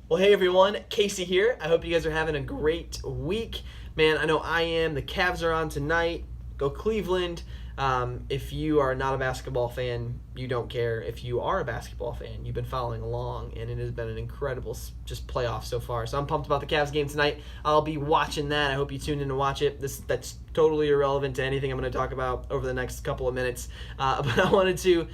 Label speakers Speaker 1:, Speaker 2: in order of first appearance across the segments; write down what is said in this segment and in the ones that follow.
Speaker 1: Well, hey everyone, Casey here. I hope you guys are having a great week. Man, I know I am. The Cavs are on tonight. Go Cleveland. If you are not a basketball fan, you don't care. If you are a basketball fan, you've been following along, and it has been an incredible just playoff so far. So I'm pumped about the Cavs game tonight. I'll be watching that. I hope you tune in to watch it. That's totally irrelevant to anything I'm going to talk about over the next couple of minutes. But I wanted to,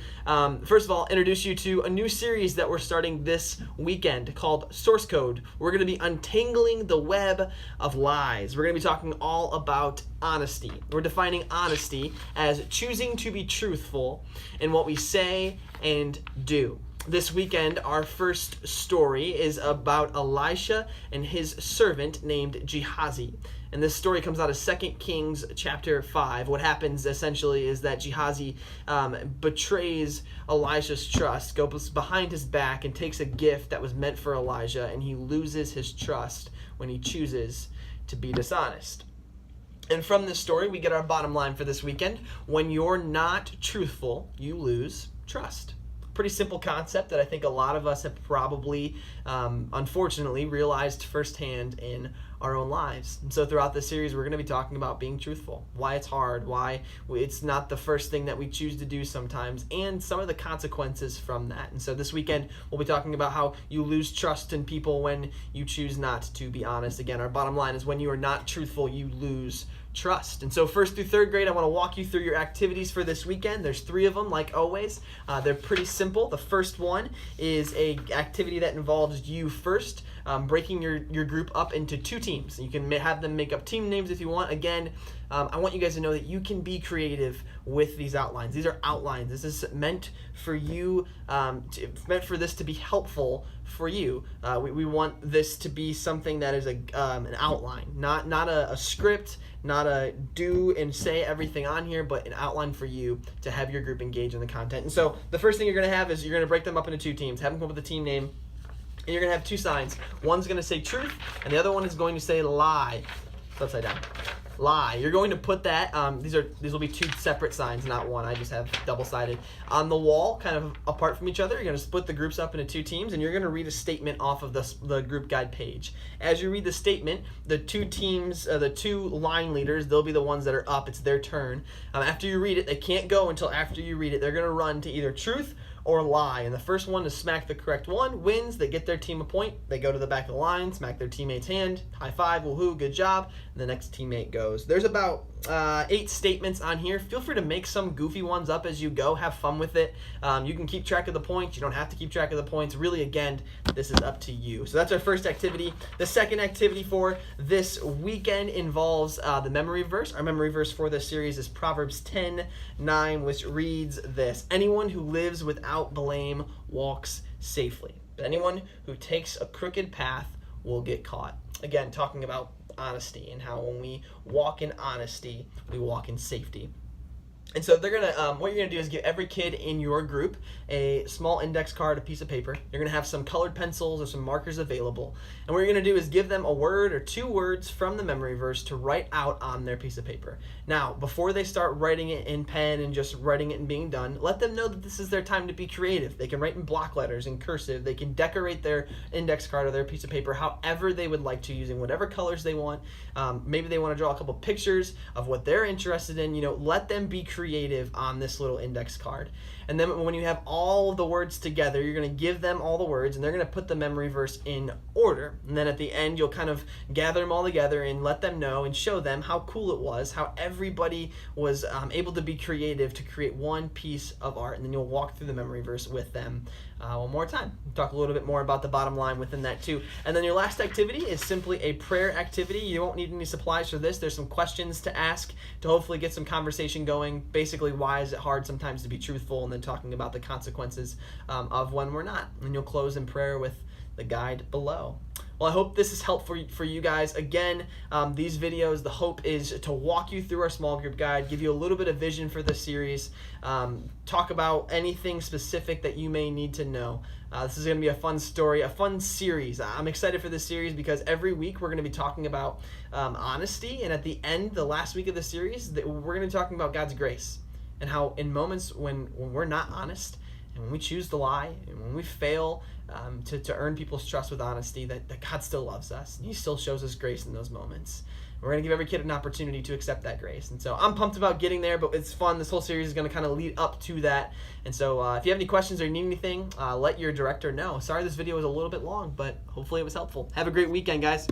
Speaker 1: first of all, introduce you to a new series that we're starting this weekend called Source Code. We're going to be untangling the web of lies. We're going to be talking all about honesty. We're defining honesty as choosing to be truthful in what we say and do. This weekend, our first story is about Elisha and his servant named Gehazi. And this story comes out of 2 Kings chapter 5. What happens essentially is that Gehazi betrays Elisha's trust, goes behind his back and takes a gift that was meant for Elijah, and he loses his trust when he chooses to be dishonest. And from this story, we get our bottom line for this weekend. When you're not truthful, you lose trust. Pretty simple concept that I think a lot of us have probably, unfortunately, realized firsthand in our own lives. And so throughout this series, we're going to be talking about being truthful, why it's hard, why it's not the first thing that we choose to do sometimes, and some of the consequences from that. And so this weekend, we'll be talking about how you lose trust in people when you choose not to be honest. Again, our bottom line is when you are not truthful, you lose trust. And so first through third grade, I want to walk you through your activities for this weekend. There's 3 of them, like always. They're pretty simple. The first one is a activity that involves you first breaking your group up into 2 teams. You can have them make up team names if you want. Again, I want you guys to know that you can be creative with these outlines. These are outlines. This is meant for you, meant for this to be helpful for you. We want this to be something that is an outline, not a script, not a do and say everything on here, but an outline for you to have your group engage in the content. And so the first thing you're going to have is you're going to break them up into 2 teams, have them come up with a team name, and you're going to have 2 signs. One's going to say truth, and the other one is going to say lie. It's upside down. Lie. You're going to put that, these will be 2 separate signs, not one. I just have double-sided. On the wall, kind of apart from each other, you're going to split the groups up into 2 teams, and you're going to read a statement off of the group guide page. As you read the statement, the 2 teams, the 2 line leaders, they'll be the ones that are up. It's their turn. After you read it, they can't go until after you read it. They're going to run to either truth or lie. And the first one to smack the correct one wins. They get their team a point. They go to the back of the line, smack their teammate's hand, high five, woohoo, good job. And the next teammate goes. There's about 8 statements on here. Feel free to make some goofy ones up as you go. Have fun with it. You can keep track of the points. You don't have to keep track of the points. Really, again, this is up to you. So that's our first activity. The second activity for this weekend involves the memory verse. Our memory verse for this series is Proverbs 10:9, which reads this: anyone who lives without blame walks safely, but anyone who takes a crooked path will get caught. Again, talking about honesty and how when we walk in honesty, we walk in safety. And so they're gonna, what you're gonna do is give every kid in your group a small index card, a piece of paper. You're gonna have some colored pencils or some markers available. And what you're gonna do is give them a word or 2 words from the memory verse to write out on their piece of paper. Now, before they start writing it in pen and just writing it and being done, let them know that this is their time to be creative. They can write in block letters, in cursive. They can decorate their index card or their piece of paper however they would like to, using whatever colors they want. Maybe they wanna draw a couple pictures of what they're interested in. Let them be creative on this little index card. And then when you have all of the words together, you're going to give them all the words, and they're going to put the memory verse in order. And then at the end, you'll kind of gather them all together and let them know and show them how cool it was, how everybody was able to be creative to create one piece of art. And then you'll walk through the memory verse with them one more time. We'll talk a little bit more about the bottom line within that too. And then your last activity is simply a prayer activity. You won't need any supplies for this. There's some questions to ask to hopefully get some conversation going. Basically, why is it hard sometimes to be truthful, and then talking about the consequences of when we're not. And you'll close in prayer with the guide below. Well, I hope this is helpful for you guys. Again, these videos, the hope is to walk you through our small group guide, give you a little bit of vision for this series, talk about anything specific that you may need to know. This is going to be a fun story, a fun series. I'm excited for this series because every week we're going to be talking about honesty, and at the end, the last week of the series, we're going to be talking about God's grace and how in moments when we're not honest, and when we choose to lie, and when we fail, to earn people's trust with honesty, that God still loves us. He still shows us grace in those moments. We're going to give every kid an opportunity to accept that grace. And so I'm pumped about getting there, but it's fun. This whole series is going to kind of lead up to that. And so if you have any questions or need anything, let your director know. Sorry this video was a little bit long, but hopefully it was helpful. Have a great weekend, guys.